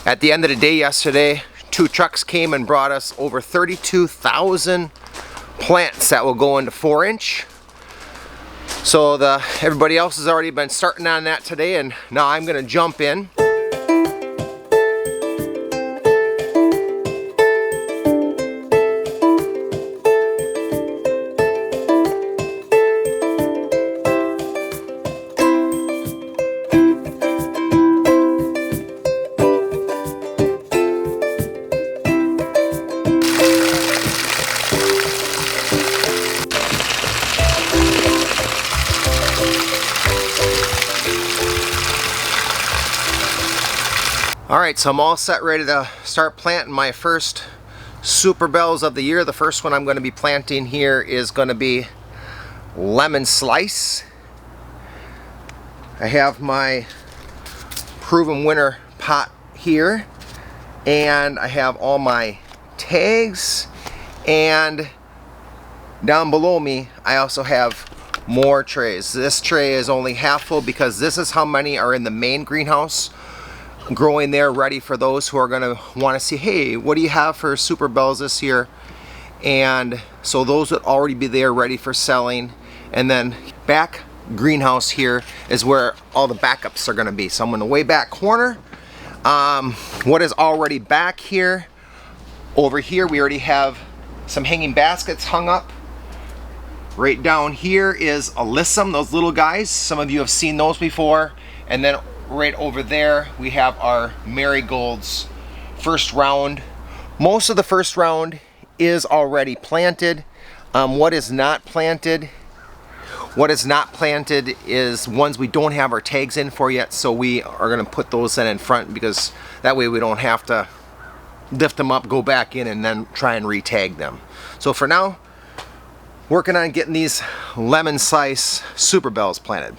At the end of the day yesterday, 2 trucks came and brought us over 32,000 plants that will go into 4-inch. So everybody else has already been starting on that today, and now I'm going to jump in. Alright, so I'm all set, ready to start planting my first super bells of the year. The first one I'm going to be planting here is going to be lemon slice. I have my proven winner pot here, and I have all my tags, and down below me I also have more trays. This tray is only half full because this is how many are in the main greenhouse growing there, ready for those who are going to want to see, hey, what do you have for super bells this year? And so those would already be there ready for selling. And then back greenhouse here is where all the backups are going to be. So I'm in the way back corner. What is already back here, over here we already have some hanging baskets hung up. Right down here is alyssum, those little guys. Some of you have seen those before. And then right over there we have our marigolds first round. Most of the first round is already planted. What is not planted is ones we don't have our tags in for yet, so we are going to put those in front, because that way we don't have to lift them up, go back in, and then try and re-tag them. So for now, working on getting these lemon slice super bells planted.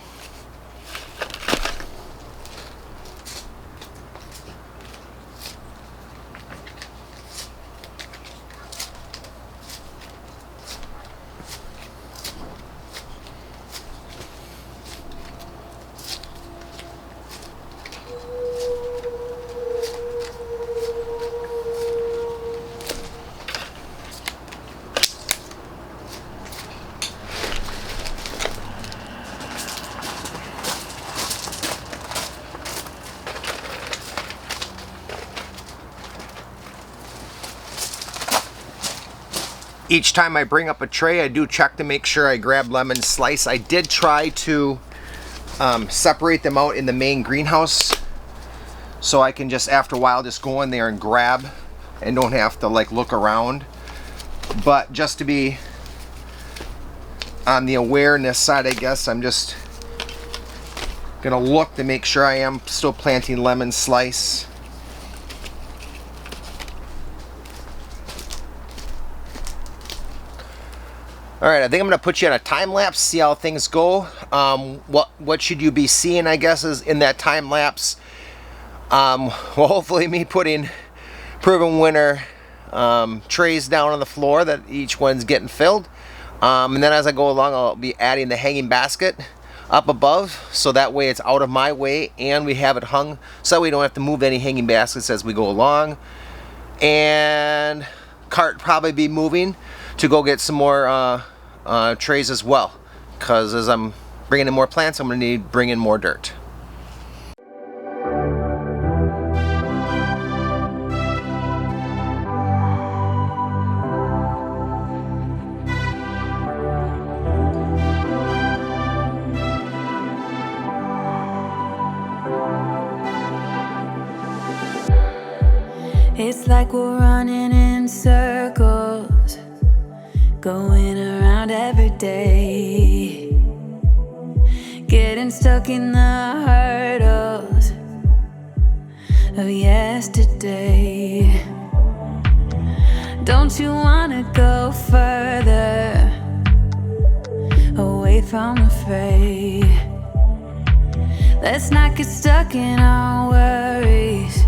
Each time I bring up a tray, I do check to make sure I grab lemon slice. I did try to separate them out in the main greenhouse, so I can just, after a while, just go in there and grab and don't have to like look around. But just to be on the awareness side, I guess, I'm just gonna look to make sure I am still planting lemon slice. Alright, I think I'm going to put you on a time lapse, see how things go. What should you be seeing, I guess, is in that time lapse. Well, hopefully me putting proven winner trays down on the floor that each one's getting filled. And then as I go along, I'll be adding the hanging basket up above, so that way it's out of my way and we have it hung, so we don't have to move any hanging baskets as we go along. And cart probably be moving to go get some more trays as well, because as I'm bringing in more plants, I'm going to bring in more dirt. It's like we're running in circles, going around every day, getting stuck in the hurdles of yesterday. Don't you wanna go further away from the fray? Let's not get stuck in our worries,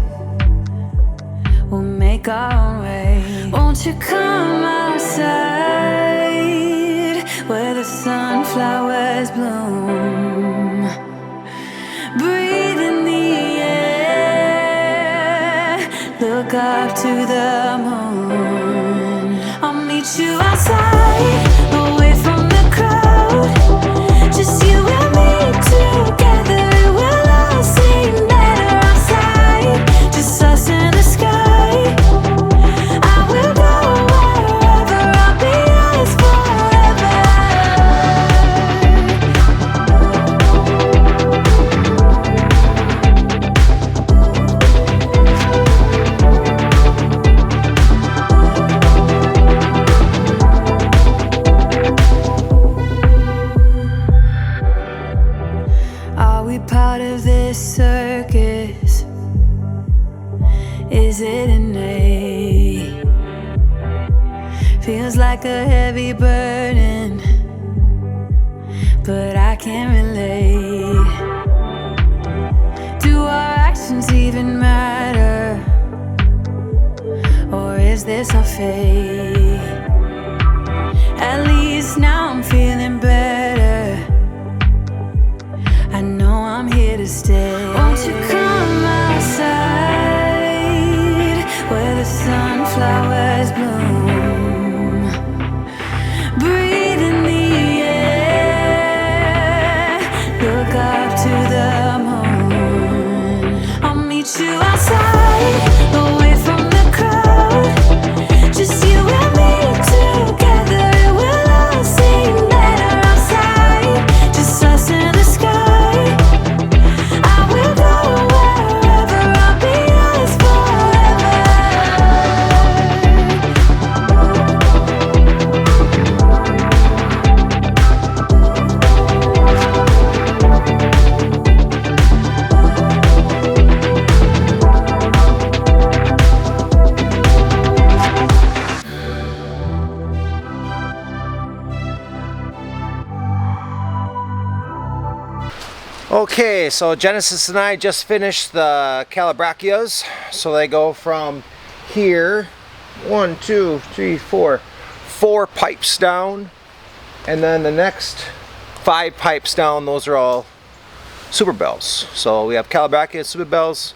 we'll make our own way. Won't you come outside where the sunflowers bloom? Breathe in the air Look up to the moon. I'll meet you outside, away from the crowd. Just you and me together, it will all seem better outside. Just us in the sky. I will go wherever, I'll be yours part of this circus? Is it innate? Feels like a heavy burden, but I can't relate. Do our actions even matter? Or is this our fate? At least now I'm feeling better. I know I'm here to stay. Won't you come outside where the sunflowers bloom? Breathe in the air. Look up to the moon. I'll meet you outside, away from the crowd. Just you and me together, it will all seem better outside. Just us in the sky. Okay, so Genesis and I just finished the calabrachias. So they go from here, 1, 2, 3, 4, 4 pipes down, and then the next 5 pipes down, those are all super bells. So we have calabrachias, super bells.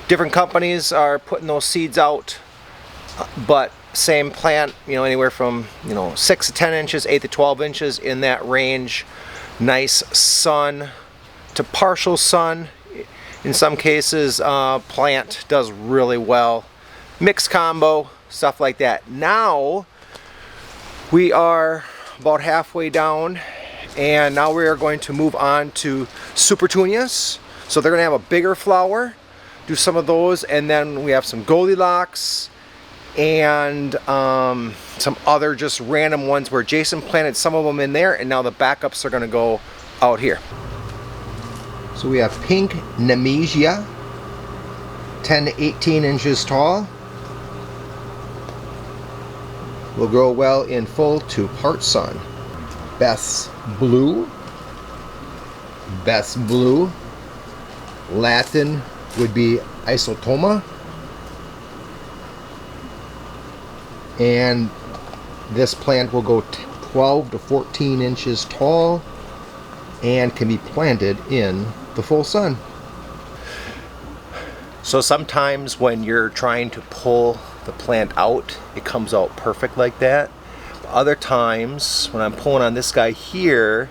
Different companies are putting those seeds out, but same plant, anywhere from 6 to 10 inches, 8 to 12 inches, in that range. Nice sun to partial sun. In some cases, plant does really well. Mixed combo, stuff like that. Now we are about halfway down, and now we are going to move on to Supertunias. So they're going to have a bigger flower. Do some of those, and then we have some Goldilocks and some other just random ones where Jason planted some of them in there, and now the backups are going to go out here. So we have pink Nemesia, 10 to 18 inches tall. Will grow well in full to part sun. Beth's Blue. Latin would be Isotoma. And this plant will go 12 to 14 inches tall and can be planted in the full sun. So sometimes when you're trying to pull the plant out, it comes out perfect like that. Other times when I'm pulling on this guy here,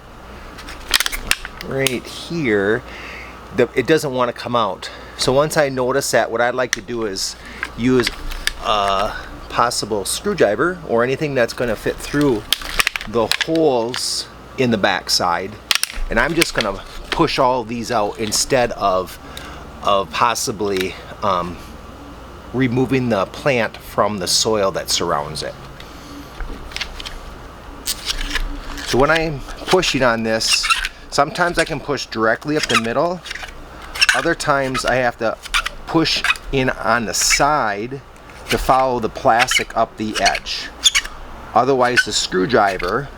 right here, it doesn't want to come out. So once I notice that, what I'd like to do is use a possible screwdriver or anything that's going to fit through the holes in the back side, and I'm just going to push all these out instead of possibly removing the plant from the soil that surrounds it. So when I'm pushing on this, sometimes I can push directly up the middle. Other times I have to push in on the side to follow the plastic up the edge. Otherwise the screwdriver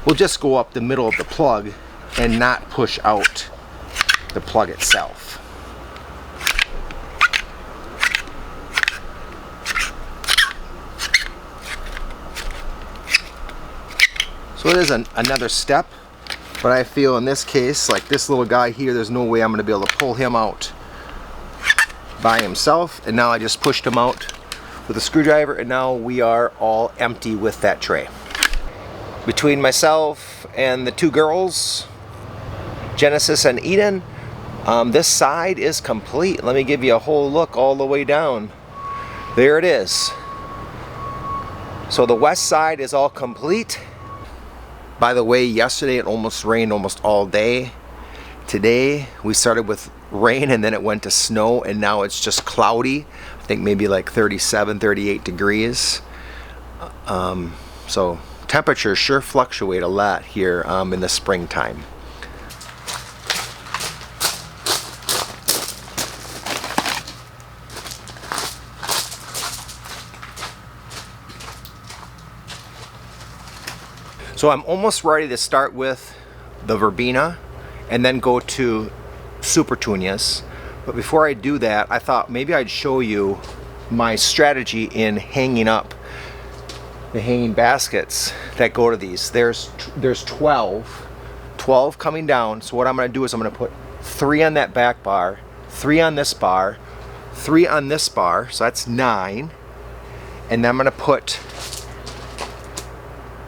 will just go up the middle of the plug and not push out the plug itself. So it is another step, but I feel in this case, like this little guy here, there's no way I'm going to be able to pull him out by himself, and now I just pushed him out with a screwdriver, and now we are all empty with that tray. Between myself and the two girls, Genesis and Eden, this side is complete. Let me give you a whole look all the way down. There it is. So the west side is all complete. By the way, yesterday it almost rained almost all day. Today we started with rain and then it went to snow, and now it's just cloudy. I think maybe like 37, 38 degrees. So temperatures sure fluctuate a lot here in the springtime. So I'm almost ready to start with the verbena and then go to Supertunias. But before I do that, I thought maybe I'd show you my strategy in hanging up the hanging baskets that go to these. There's 12 coming down. So what I'm going to do is I'm going to put 3 on that back bar, 3 on this bar, 3 on this bar, so that's 9. And then I'm going to put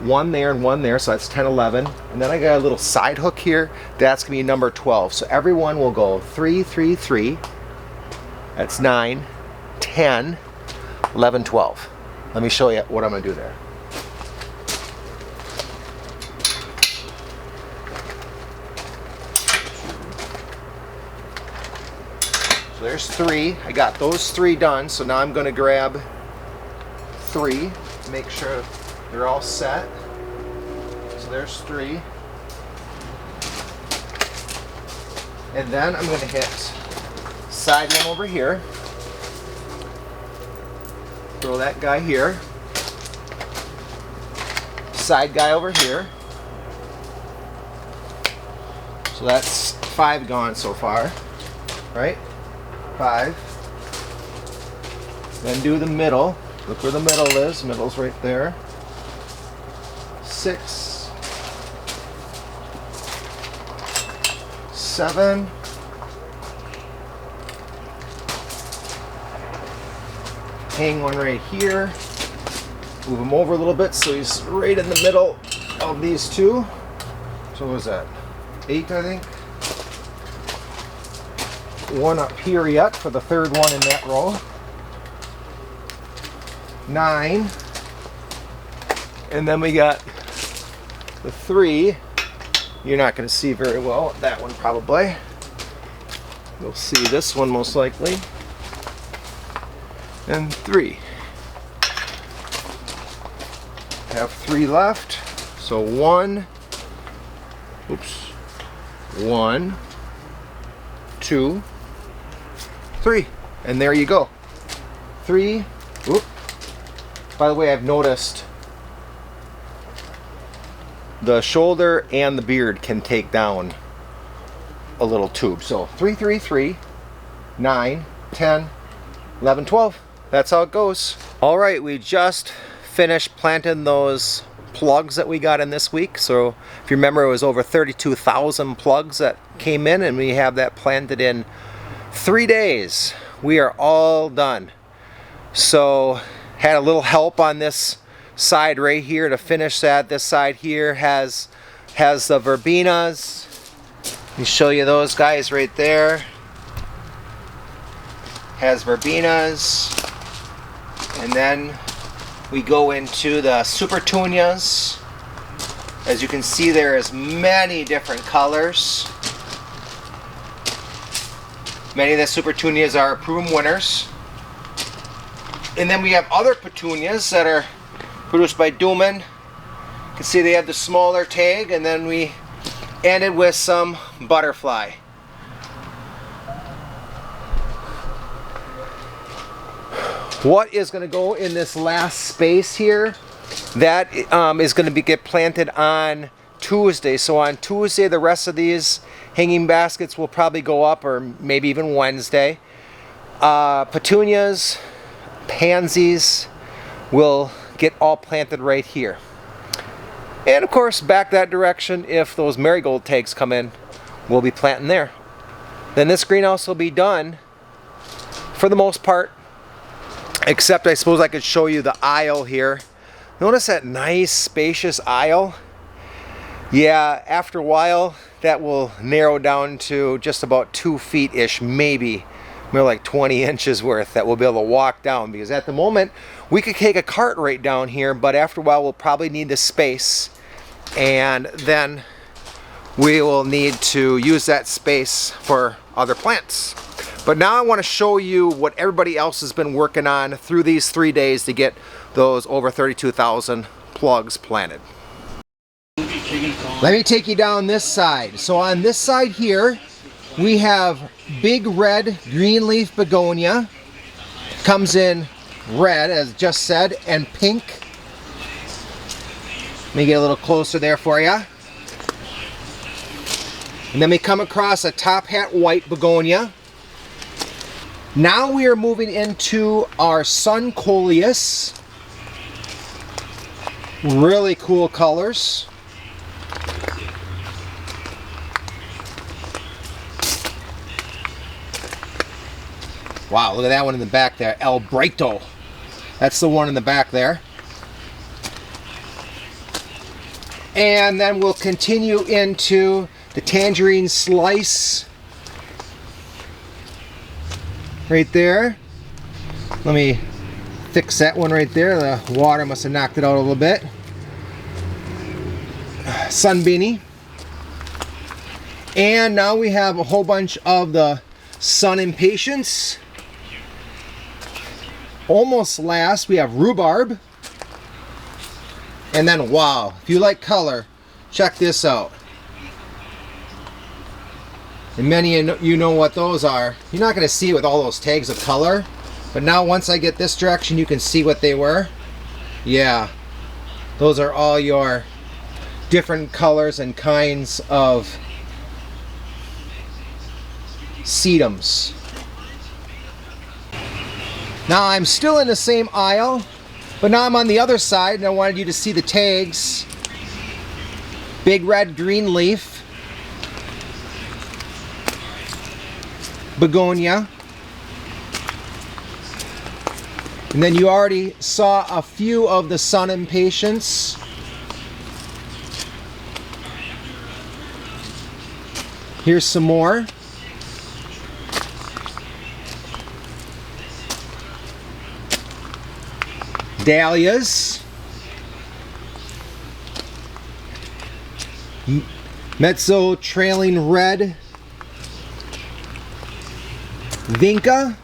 1 there and 1 there, so that's 10, 11. And then I got a little side hook here. That's going to be number 12. So everyone will go 3, 3, 3. That's 9, 10, 11, 12. Let me show you what I'm going to do there. So there's 3. I got those 3 done. So now I'm going to grab 3 to make sure they're all set. So there's 3. And then I'm going to hit side one over here. Throw that guy here. Side guy over here. So that's 5 gone so far. Right? 5. Then do the middle. Look where the middle is. Middle's right there. 6, 7, 'Hang one right here. Move him over a little bit so he's right in the middle of these two. So what was that? 8, I think. 1 up here yet for the 3rd one in that row. 9. And then we got the 3. You're not going to see very well that one probably. You'll see this one most likely. And 3. Have 3 left. So 1. Oops. 1, 2, 3. And there you go. 3. Oop. By the way, I've noticed the shoulder and the beard can take down a little tube. So 3, 3, 3, 9, 10, 11, 12. That's how it goes. All right, we just finished planting those plugs that we got in this week. So if you remember, it was over 32,000 plugs that came in, and we have that planted in 3 days. We are all done. So had a little help on this side right here to finish that. This side here has the verbenas. Let me show you those guys right there. Has verbenas. And then we go into the Supertunias. As you can see, there is many different colors. Many of the Supertunias are proven winners. And then we have other petunias that are produced by Duman. You can see they have the smaller tag, and then we ended with some butterfly. What is going to go in this last space here? That is going to get planted on Tuesday. So on Tuesday, the rest of these hanging baskets will probably go up, or maybe even Wednesday. Petunias, pansies will get all planted right here. And of course, back that direction, if those marigold tags come in, we'll be planting there. Then this greenhouse will be done for the most part. Except I suppose I could show you the aisle here. Notice that nice spacious aisle? Yeah, after a while that will narrow down to just about 2 feet-ish, maybe like 20 inches worth that we'll be able to walk down, because at the moment we could take a cart right down here, but after a while we'll probably need the space, and then we will need to use that space for other plants. But now I want to show you what everybody else has been working on through these 3 days to get those over 32,000 plugs planted. Let me take you down this side. So on this side here, we have big red green leaf begonia. Comes in red, as just said, and pink. Let me get a little closer there for you. And then we come across a top hat white begonia. Now we are moving into our sun Coleus. Really cool colors. Wow, look at that one in the back there, El Brito. That's the one in the back there. And then we'll continue into the tangerine slice. Right there. Let me fix that one right there. The water must have knocked it out a little bit. Sunbeanie. And now we have a whole bunch of the sun impatiens. Almost last, we have rhubarb. And then, wow, if you like color, check this out. And many of you know what those are. You're not going to see it with all those tags of color. But now once I get this direction, you can see what they were. Yeah, those are all your different colors and kinds of sedums. Now I'm still in the same aisle, but now I'm on the other side, and I wanted you to see the tags. Big red green leaf begonia. And then you already saw a few of the sun impatiens. Here's some more. Dahlias. Mezzo trailing red. Vinca.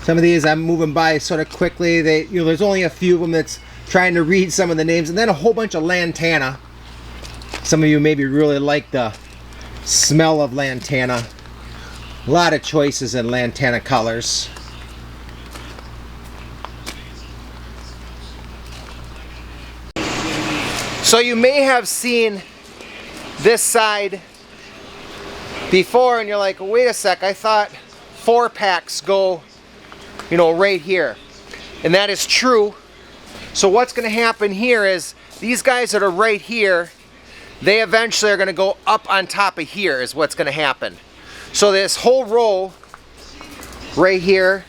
Some of these I'm moving by sort of quickly. There's only a few of them that's trying to read some of the names, and then a whole bunch of lantana. Some of you maybe really like the smell of lantana. A lot of choices in lantana colors. So you may have seen this side before, and you're like, wait a sec, I thought 4-packs go, right here. And that is true. So what's going to happen here is these guys that are right here, they eventually are going to go up on top of here is what's going to happen. So this whole row right here,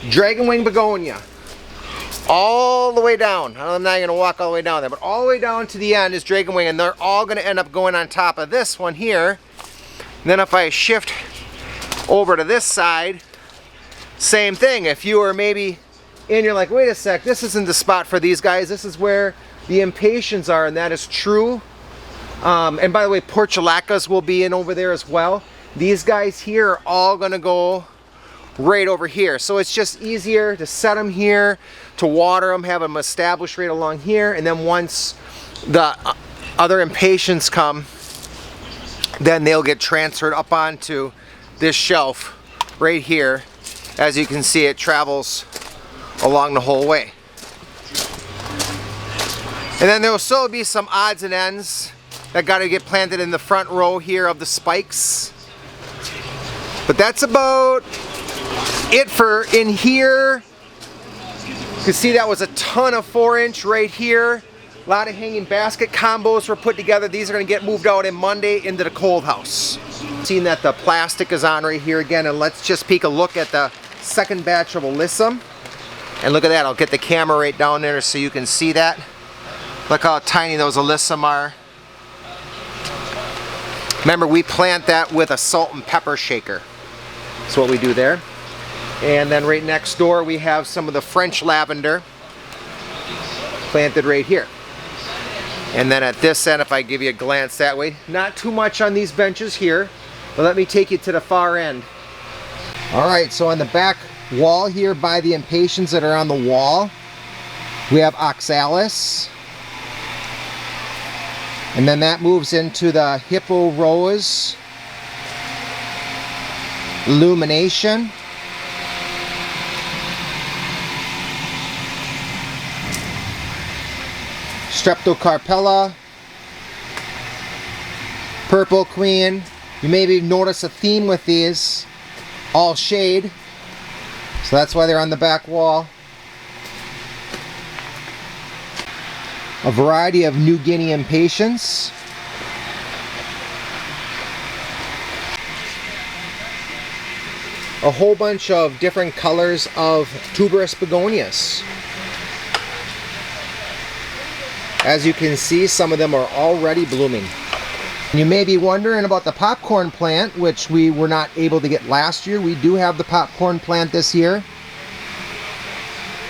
dragon wing begonia, all the way down. I'm not going to walk all the way down there, but all the way down to the end is dragon wing, and they're all going to end up going on top of this one here. And then if I shift over to this side, same thing. If you were maybe in, you're like, wait a sec, this isn't the spot for these guys. This is where the impatiens are, and that is true. And by the way, portulacas will be in over there as well. These guys here are all going to go right over here. So it's just easier to set them here, to water them, have them established right along here. And then once the other impatiens come, then they'll get transferred up onto this shelf right here. As you can see, it travels along the whole way. And then there will still be some odds and ends that got to get planted in the front row here of the spikes. But that's about it for in here. You can see that was a ton of 4-inch right here. A lot of hanging basket combos were put together. These are going to get moved out in Monday into the cold house. Seeing that the plastic is on right here again, and let's just peek a look at the second batch of alyssum. And look at that, I'll get the camera right down there so you can see that. Look how tiny those alyssum are. Remember, we plant that with a salt and pepper shaker. That's what we do there. And then right next door we have some of the French lavender planted right here. And then at this end, if I give you a glance that way, not too much on these benches here, but let me take you to the far end. Alright, so on the back wall here by the impatiens that are on the wall, we have oxalis. And then that moves into the hippo rose, illumination. Streptocarpella, purple queen. You maybe notice a theme with these, all shade. So that's why they're on the back wall. A variety of New Guinea impatiens. A whole bunch of different colors of tuberous begonias. As you can see, some of them are already blooming. You may be wondering about the popcorn plant, which we were not able to get last year. We do have the popcorn plant this year.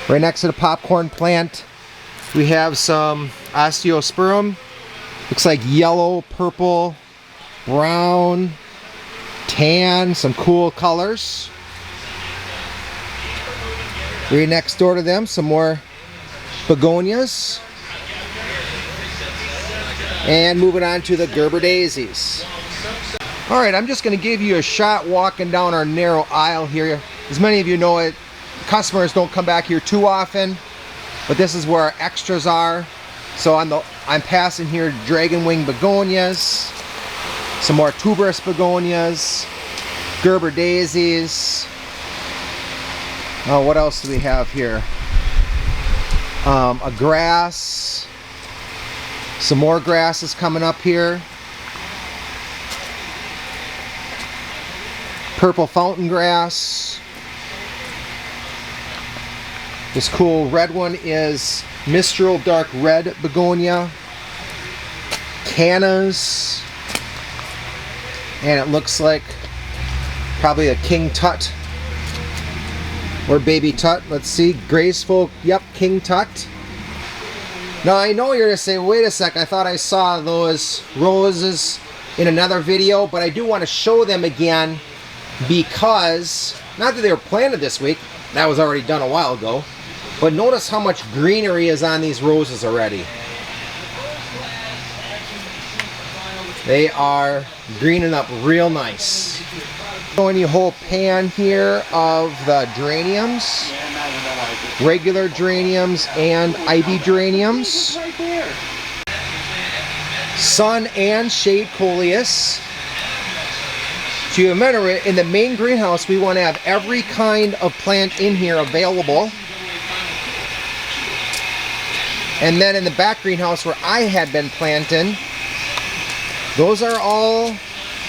Right next to the popcorn plant, we have some osteospermum. Looks like yellow, purple, brown, tan, some cool colors. Right next door to them, some more begonias. And moving on to the Gerber Daisies. Alright, I'm just going to give you a shot walking down our narrow aisle here. As many of you know, it, customers don't come back here too often, but this is where our extras are. So I'm passing here dragon wing begonias, some more tuberous begonias, Gerber Daisies. Oh, what else do we have here? A grass. Some more grasses coming up here. Purple fountain grass. This cool red one is Mistral Dark Red Begonia. Cannas. And it looks like probably a King Tut. Or Baby Tut. Let's see. Graceful. Yep, King Tut. Now I know you're going to say, wait a sec, I thought I saw those roses in another video, but I do want to show them again because, not that they were planted this week, that was already done a while ago, but notice how much greenery is on these roses already. They are greening up real nice. Showing you a whole pan here of the geraniums. Regular geraniums and ivy geraniums. Sun and shade Coleus. So you remember, in the main greenhouse we want to have every kind of plant in here available. And then in the back greenhouse where I had been planting, those are all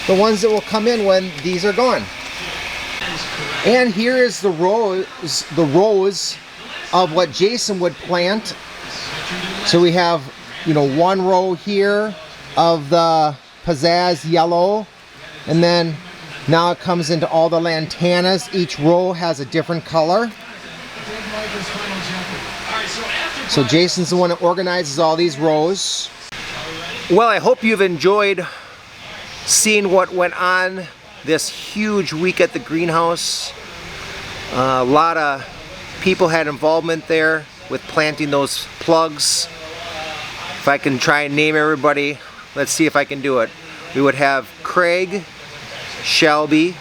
the ones that will come in when these are gone. And here is the rows of what Jason would plant. So we have, you know, one row here of the pizzazz yellow, and then now it comes into all the lantanas. Each row has a different color. So Jason's the one that organizes all these rows. Well, I hope you've enjoyed seeing what went on this huge week at the greenhouse. A lot of people had involvement there with planting those plugs. If I can try and name everybody, let's see if I can do it. We would have Craig, Shelby,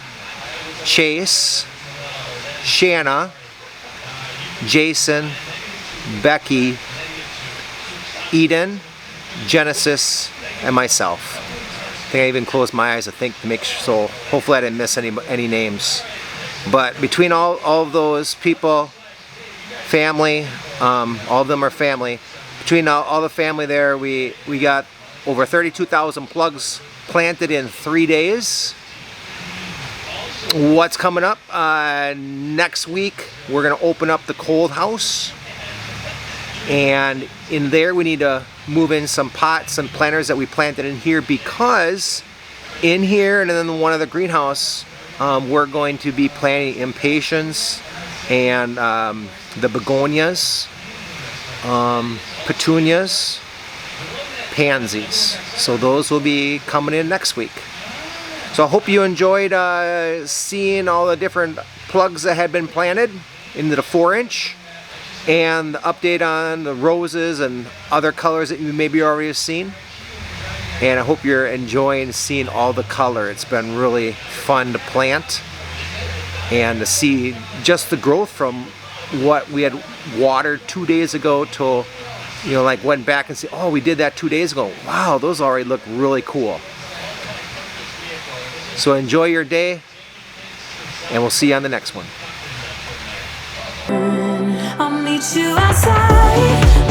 Chase, Shanna, Jason, Becky, Eden, Genesis, and myself. I think I even closed my eyes, I think, to make sure, so hopefully I didn't miss any names. But between all of those people, family, all of them are family, between all the family there, we got over 32,000 plugs planted in 3 days. What's coming up? Next week, we're going to open up the cold house. And in there, we need to move in some pots and planters that we planted in here, because in here and then one other greenhouse, we're going to be planting impatiens and the begonias, petunias, pansies. So those will be coming in next week. So I hope you enjoyed seeing all the different plugs that had been planted into the 4-inch, and the update on the roses and other colors that you maybe already have seen. And I hope you're enjoying seeing all the color. It's been really fun to plant and to see just the growth from what we had watered 2 days ago till, you know, like went back and see, oh, we did that 2 days ago. Wow, those already look really cool. So enjoy your day, and we'll see you on the next one. I'll meet you outside.